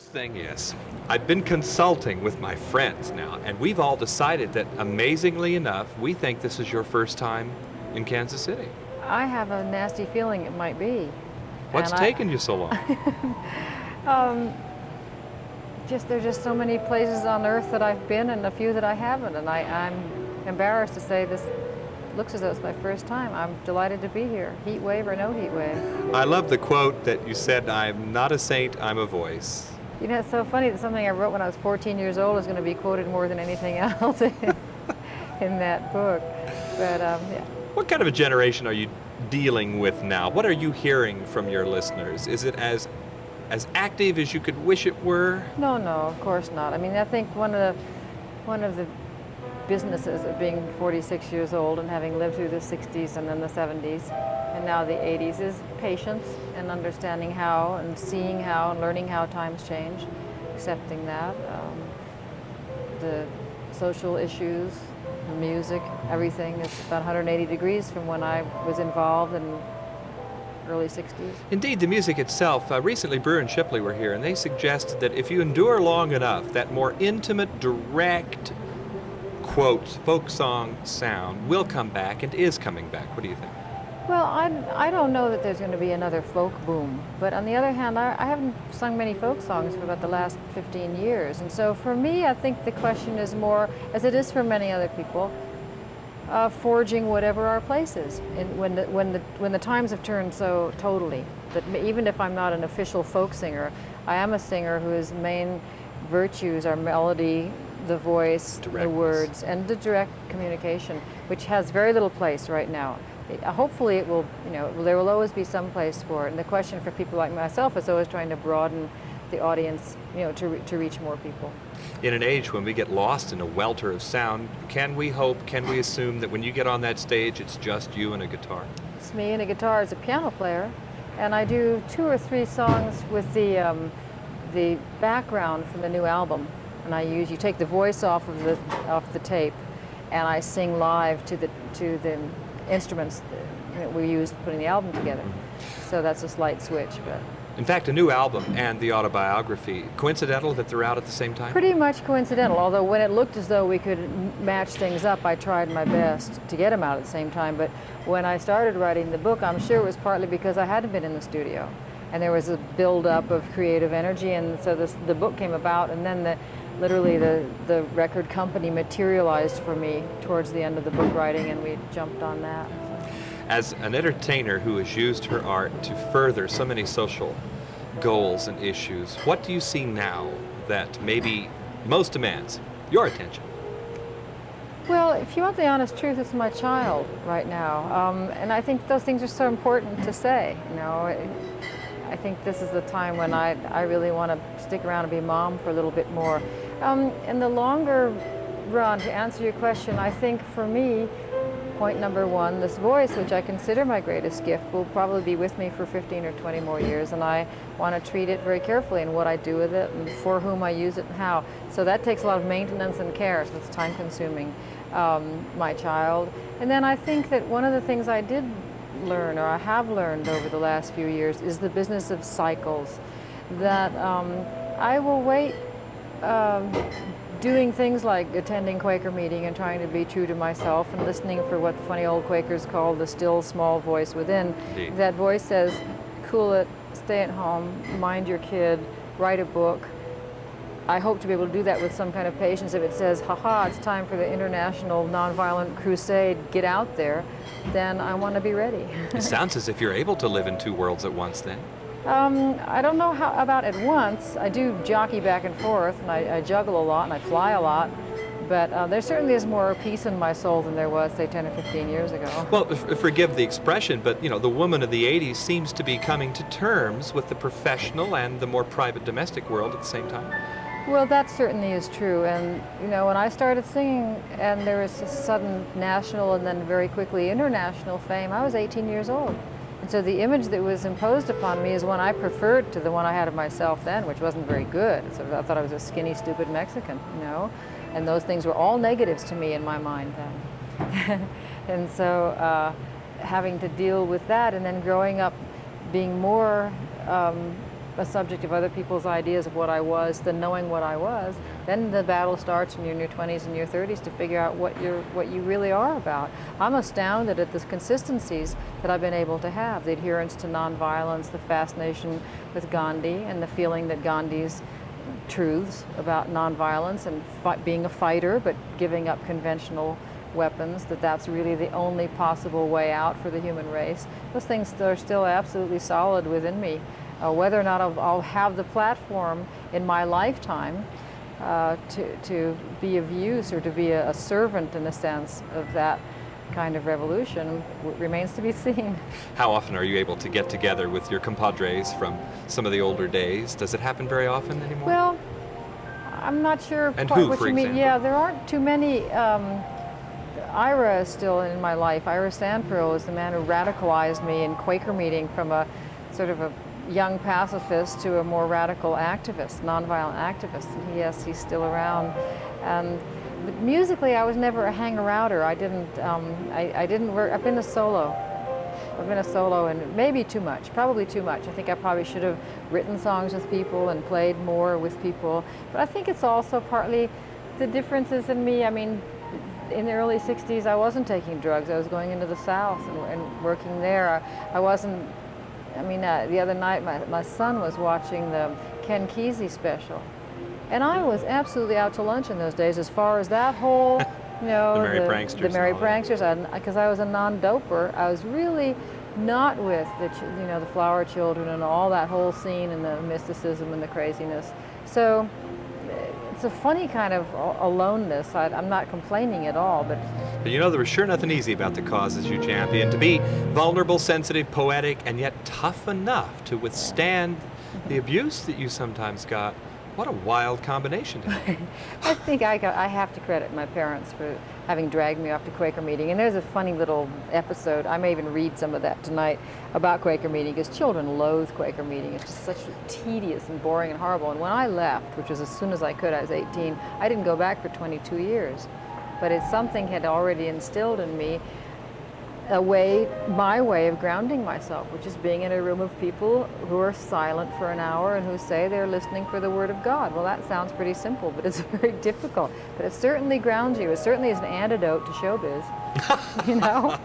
Thing is, I've been consulting with my friends now, and we've all decided that, amazingly enough, we think this is your first time in Kansas City. I have a nasty feeling it might be. What's And taken you so long? um, there's just so many places on earth that I've been and a few that I haven't, and I'm embarrassed to say this looks as though it's my first time. I'm delighted to be here, heat wave or no heat wave. I love the quote that you said, "I'm not a saint, I'm a voice." You know, it's so funny that something I wrote when I was 14 years old is going to be quoted more than anything else in that book. But yeah. What kind of a generation are you dealing with now? What are you hearing from your listeners? Is it as active as you could wish it were? No, of course not. I mean, I think one of the businesses of being 46 years old and having lived through the 60s and then the 70s and now the 80s is patience and understanding how and seeing how and learning how times change, accepting that. The social issues, the music, everything is about 180 degrees from when I was involved in early 60s. Indeed, the music itself. Recently, Brewer and Shipley were here, and they suggested that if you endure long enough, that more intimate, direct, quotes, folk song sound will come back and is coming back. What do you think? Well, I don't know that there's going to be another folk boom, but on the other hand, I haven't sung many folk songs for about the last 15 years, and so for me, I think the question is more, as it is for many other people, forging whatever our place is. And when the times have turned so totally, that even if I'm not an official folk singer, I am a singer whose main virtues are melody, the voice, the words, and the direct communication, which has very little place right now. Hopefully it will, there will always be some place for it. And the question for people like myself is always trying to broaden the audience, to reach more people. In an age when we get lost in a welter of sound, can we assume that when you get on that stage, it's just you and a guitar? It's me and a guitar as a piano player, and I do 2 or 3 songs with the background from the new album. And you take the voice off the tape, and I sing live to the instruments that we used putting the album together. So that's a slight switch, but. In fact, a new album and the autobiography, coincidental that they're out at the same time? Pretty much coincidental, although when it looked as though we could match things up, I tried my best to get them out at the same time. But when I started writing the book, I'm sure it was partly because I hadn't been in the studio. And there was a build-up of creative energy, and so the book came about, and then literally the record company materialized for me towards the end of the book writing, and we jumped on that. As an entertainer who has used her art to further so many social goals and issues, what do you see now that maybe most demands your attention? Well, if you want the honest truth, it's my child right now, and I think those things are so important to say. I think this is the time when I really want to stick around and be mom for a little bit more. In the longer run, to answer your question, I think for me, point number 1, this voice, which I consider my greatest gift, will probably be with me for 15 or 20 more years, and I want to treat it very carefully in what I do with it and for whom I use it and how. So that takes a lot of maintenance and care, so it's time consuming. My child. And then I think that one of the things I did learn, or I have learned over the last few years, is the business of cycles. That I will wait doing things like attending Quaker meeting and trying to be true to myself and listening for what the funny old Quakers call the still small voice within. Indeed. That voice says, cool it, stay at home, mind your kid, write a book. I hope to be able to do that with some kind of patience. If it says, haha, it's time for the international nonviolent crusade, get out there, then I want to be ready. It sounds as if you're able to live in 2 worlds at once then. I don't know how about at once. I do jockey back and forth, and I juggle a lot, and I fly a lot. But there certainly is more peace in my soul than there was, say, 10 or 15 years ago. Well, forgive the expression, but the woman of the 80s seems to be coming to terms with the professional and the more private domestic world at the same time. Well, that certainly is true. And, when I started singing and there was a sudden national and then very quickly international fame, I was 18 years old. And so the image that was imposed upon me is one I preferred to the one I had of myself then, which wasn't very good. So I thought I was a skinny, stupid Mexican, And those things were all negatives to me in my mind then. And so having to deal with that and then growing up being more a subject of other people's ideas of what I was than knowing what I was, then the battle starts when you're in your 20s and your 30s to figure out what you really are about. I'm astounded at the consistencies that I've been able to have, the adherence to nonviolence, the fascination with Gandhi, and the feeling that Gandhi's truths about nonviolence and being a fighter but giving up conventional weapons, that's really the only possible way out for the human race. Those things are still absolutely solid within me. Whether or not I'll have the platform in my lifetime to be of use or to be a servant, in a sense, of that kind of revolution remains to be seen. How often are you able to get together with your compadres from some of the older days? Does it happen very often anymore? Well, I'm not sure and quite who, what for you mean. example? Yeah, there aren't too many. Ira is still in my life. Ira Sandpearl is the man who radicalized me in Quaker meeting from a sort of a young pacifist to a more radical activist, nonviolent activist. And yes, he's still around. But musically, I was never a hang-arounder. I didn't work. I've been a solo. And maybe too much, probably too much. I think I probably should have written songs with people and played more with people. But I think it's also partly the differences in me. I mean, in the early 60s, I wasn't taking drugs. I was going into the South and working there. I wasn't, I mean, the other night my son was watching the Ken Kesey special. And I was absolutely out to lunch in those days as far as that whole, you know, the Merry Pranksters. The Merry Pranksters. Because I was a non-doper, I was really not with the Flower Children and all that whole scene and the mysticism and the craziness. So it's a funny kind of aloneness. I'm not complaining at all, but you know, there was sure nothing easy about the causes you champion. To be vulnerable, sensitive, poetic, and yet tough enough to withstand the abuse that you sometimes got. What a wild combination. I think I have to credit my parents for having dragged me off to Quaker meeting. And there's a funny little episode, I may even read some of that tonight, about Quaker meeting, because children loathe Quaker meeting. It's just such tedious and boring and horrible. And when I left, which was as soon as I could, I was 18, I didn't go back for 22 years. But something had already instilled in me my way of grounding myself, which is being in a room of people who are silent for an hour and who say they're listening for the Word of God. Well, that sounds pretty simple, but it's very difficult. But it certainly grounds you. It certainly is an antidote to showbiz, you know?